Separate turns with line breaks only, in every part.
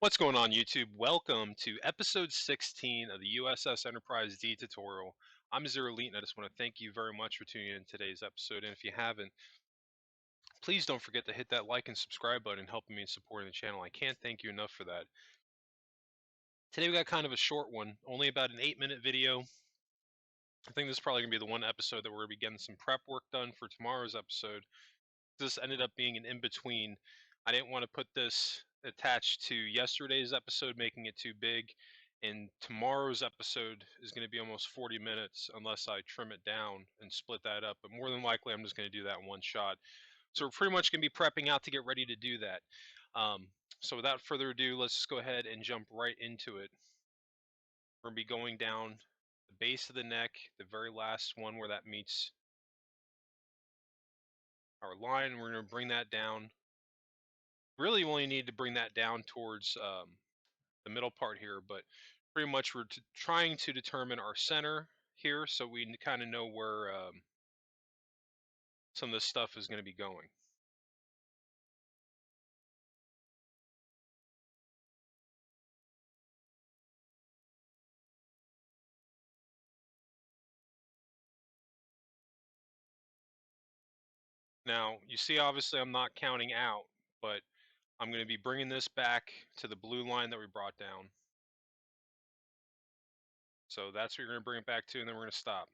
What's going on, YouTube? Welcome to episode 16 of the U.S.S. Enterprise D tutorial. I'm Zero Elite, and I just want to thank you very much for tuning in today's episode. And if you haven't, please don't forget to hit that like and subscribe button, helping me in supporting the channel. I can't thank you enough for that. Today we got kind of a short one, only about an 8-minute video. I think this is probably going to be the one episode that we're going to be getting some prep work done for tomorrow's episode. This ended up being an in-between. I didn't want to put this attached to yesterday's episode, making it too big. And tomorrow's episode is going to be almost 40 minutes unless I trim it down and split that up. But more than likely, I'm just going to do that in one shot. So we're pretty much going to be prepping out to get ready to do that. So without further ado, let's just go ahead and jump right into it. We're going to be going down the base of the neck, the very last one where that meets our line. We're going to bring that down. Really only need to bring that down towards the middle part here, but pretty much we're trying to determine our center here so we kind of know where some of this stuff is going to be going. Now, you see obviously I'm not counting out, but I'm going to be bringing this back to the blue line that we brought down. So that's what you're going to bring it back to, and then we're going to stop.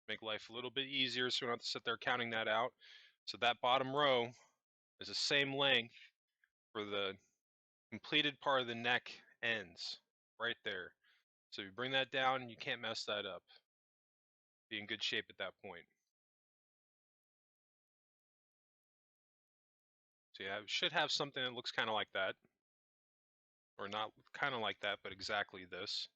Make life a little bit easier so we don't have to sit there counting that out. So that bottom row is the same length for the completed part of the neck ends, right there. So if you bring that down, you can't mess that up. Be in good shape at that point. So yeah, it should have something that looks kind of like that. Or not kind of like that, but exactly this.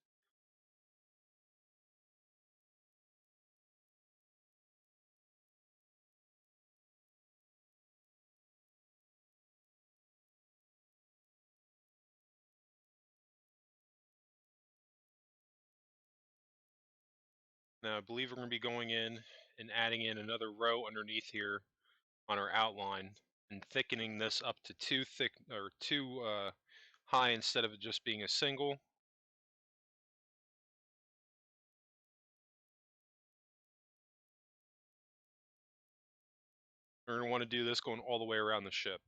Now I believe we're going to be going in and adding in another row underneath here on our outline and thickening this up to too high instead of it just being a single. We're going to want to do this going all the way around the ship,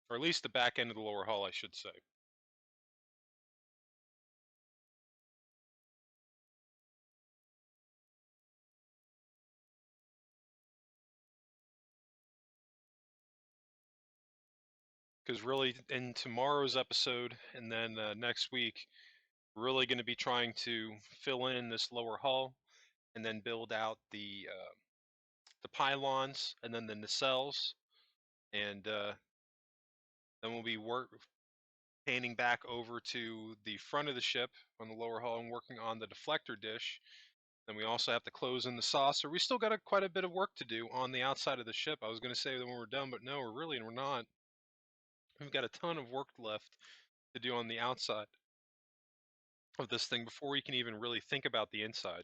or at least the back end of the lower hull, I should say. Because really, in tomorrow's episode and then next week, we're really going to be trying to fill in this lower hull and then build out the pylons and then the nacelles, and then we'll be painting back over to the front of the ship on the lower hull and working on the deflector dish. Then we also have to close in the saucer. We still got quite a bit of work to do on the outside of the ship. I was going to say that when we're done, but no, we're not. We've got a ton of work left to do on the outside of this thing before we can even really think about the inside.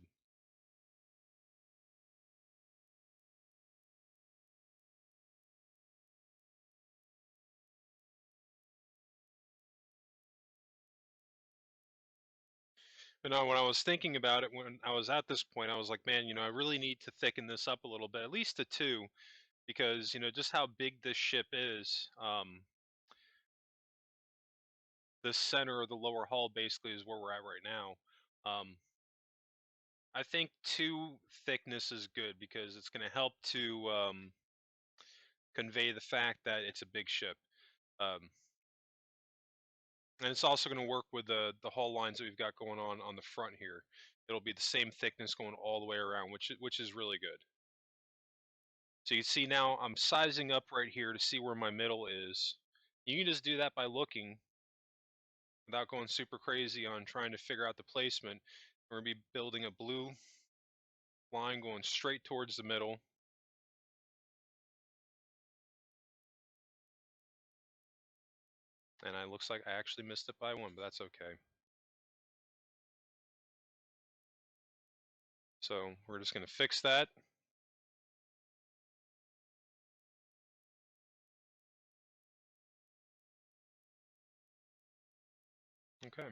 But no, when I was thinking about it, when I was at this point, I was like, man, I really need to thicken this up a little bit, at least to 2, because just how big this ship is. The center of the lower hull basically is where we're at right now. I think 2 thickness is good because it's going to help to convey the fact that it's a big ship. Um, and it's also going to work with the hull lines that we've got going on the front here. It'll be the same thickness going all the way around, which is really good. So you can see now I'm sizing up right here to see where my middle is. You can just do that by looking without going super crazy on trying to figure out the placement. We're going to be building a blue line going straight towards the middle. And it looks like I actually missed it by 1, but that's okay. So we're just going to fix that. Okay.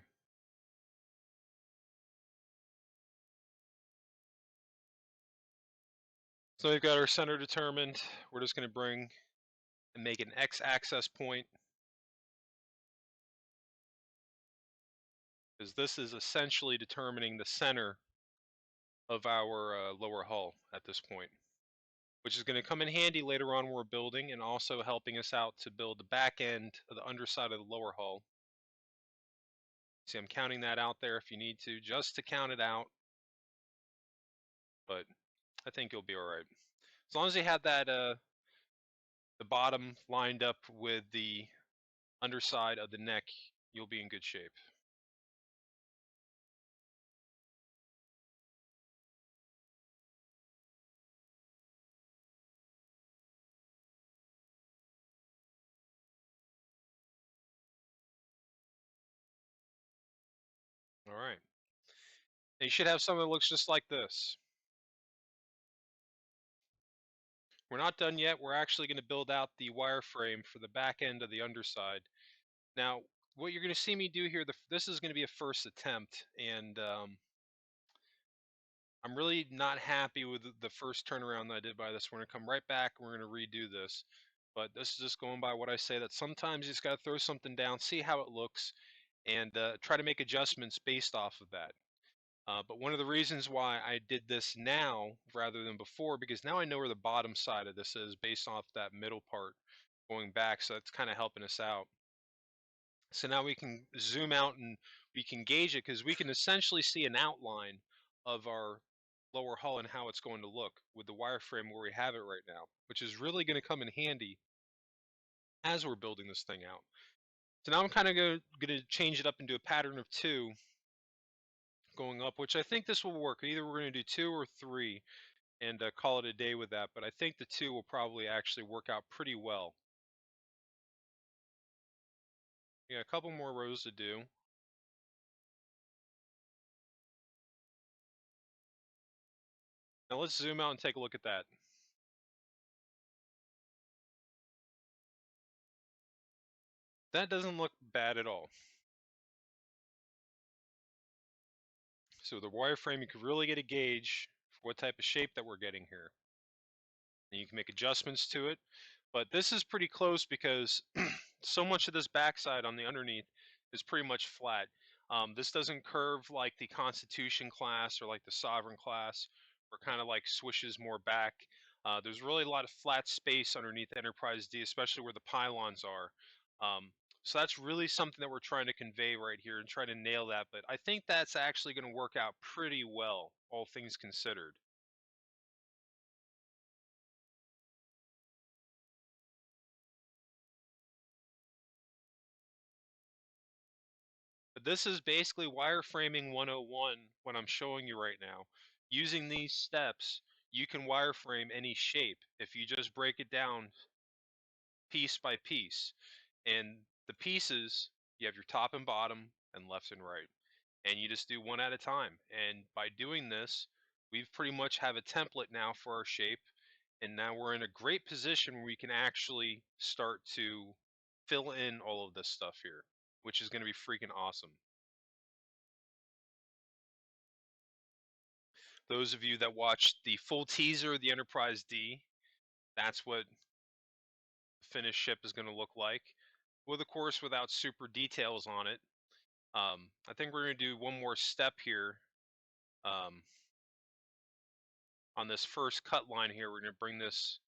So we've got our center determined. We're just going to bring and make an X access point, because this is essentially determining the center of our lower hull at this point, which is going to come in handy later on when we're building, and also helping us out to build the back end of the underside of the lower hull. See, I'm counting that out there if you need to, just to count it out, but I think you'll be all right. As long as you have that the bottom lined up with the underside of the neck, you'll be in good shape. All right. And you should have something that looks just like this. We're not done yet. We're actually going to build out the wireframe for the back end of the underside. Now, what you're going to see me do here, this is going to be a first attempt, and I'm really not happy with the first turnaround that I did by this. We're going to come right back and we're going to redo this. But this is just going by what I say, that sometimes you just got to throw something down, see how it looks, and try to make adjustments based off of that. But one of the reasons why I did this now rather than before, because now I know where the bottom side of this is based off that middle part going back, so that's kind of helping us out. So now we can zoom out and we can gauge it, because we can essentially see an outline of our lower hull and how it's going to look with the wireframe where we have it right now, which is really going to come in handy as we're building this thing out. So now I'm kind of going to change it up into a pattern of 2 going up, which I think this will work. Either we're going to do 2 or 3 and call it a day with that, but I think the 2 will probably actually work out pretty well. Yeah, a couple more rows to do. Now let's zoom out and take a look at that. That doesn't look bad at all. So the wireframe, you can really get a gauge for what type of shape that we're getting here. And you can make adjustments to it. But this is pretty close, because so much of this backside on the underneath is pretty much flat. This doesn't curve like the Constitution class or like the Sovereign class, or kind of like swishes more back. There's really a lot of flat space underneath Enterprise D, especially where the pylons are. So that's really something that we're trying to convey right here and try to nail that. But I think that's actually going to work out pretty well, all things considered. But this is basically wireframing 101, what I'm showing you right now. Using these steps, you can wireframe any shape if you just break it down piece by piece. And the pieces, you have your top and bottom and left and right. And you just do one at a time. And by doing this, we've pretty much have a template now for our shape. And now we're in a great position where we can actually start to fill in all of this stuff here, which is going to be freaking awesome. Those of you that watched the full teaser of the Enterprise D, that's what the finished ship is going to look like. With, of course, without super details on it. I think we're going to do one more step here um, on this first cut line here. We're going to bring this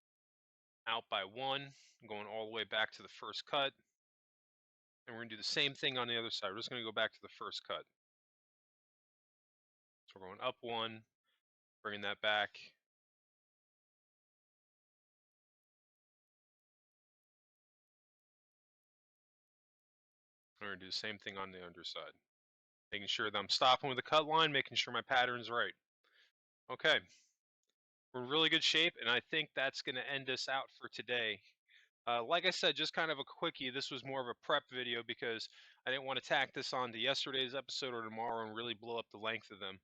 out by 1, going all the way back to the first cut. And we're going to do the same thing on the other side. We're just going to go back to the first cut. So we're going up 1, bringing that back. We're going to do the same thing on the underside. Making sure that I'm stopping with the cut line, making sure my pattern's right. Okay. We're in really good shape, and I think that's going to end us out for today. Like I said, just kind of a quickie. This was more of a prep video because I didn't want to tack this on to yesterday's episode or tomorrow and really blow up the length of them.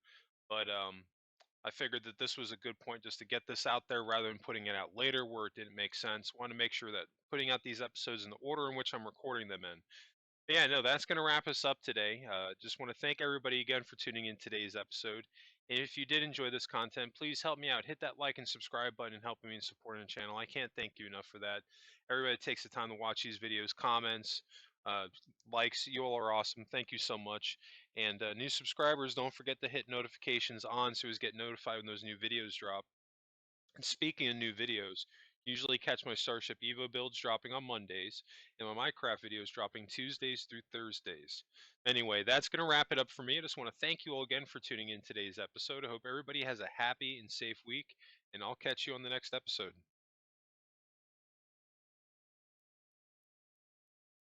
But I figured that this was a good point just to get this out there rather than putting it out later where it didn't make sense. Want to make sure that putting out these episodes in the order in which I'm recording them in. Yeah, no, that's going to wrap us up today. Just want to thank everybody again for tuning in today's episode. And if you did enjoy this content, please help me out. Hit that like and subscribe button and helping me in supporting the channel. I can't thank you enough for that. Everybody takes the time to watch these videos, comments, uh, likes. You all are awesome. Thank you so much. And new subscribers, don't forget to hit notifications on so as get notified when those new videos drop. And speaking of new videos, usually catch my Starship Evo builds dropping on Mondays, and my Minecraft videos dropping Tuesdays through Thursdays. Anyway, that's going to wrap it up for me. I just want to thank you all again for tuning in today's episode. I hope everybody has a happy and safe week, and I'll catch you on the next episode.